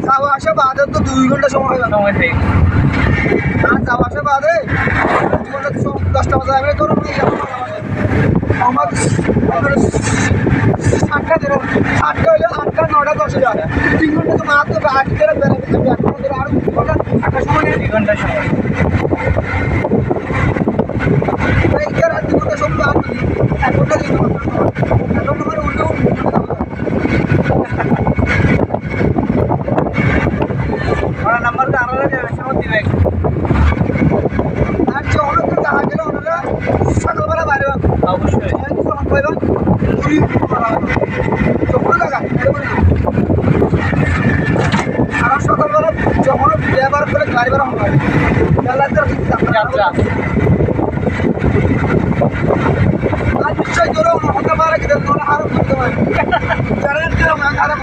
যাওয়া আসা বাদে তো 2 ঘন্টা সময় হয় সময় থাকে আর যাওয়া আসা বাদে 2 ঘন্টা 10টা বাজে আমি ধরো আমার 7টা ধরো 7টা হলে 8টা 9টা 10 যাবে 3 ঘন্টা তো মাত্র 8 করে বেরোতে হবে এখন ধরো আর 2 ঘন্টা একটা সময় নেই 2 ঘন্টা সময় এই যে আর 2 ঘন্টা সময় আর এক ঘন্টা দিতে হবে এখন তোমার উল্টো ওরা নাম্বার তো আলাদা দেবে সময় দিবে আর যে অনেক টাকা গেলে ওনারা সকালবেলা বাইরে অবশ্যই সময় পাইবেন পুরি চোখে লাগা আর সকালবেলা যখন ব্যবহার করে গাড়ি বেড়া হয় যাত্রা আর নিশ্চয় ধরো হতে পারে কি ধরো আরো করতে পারে যারা আরো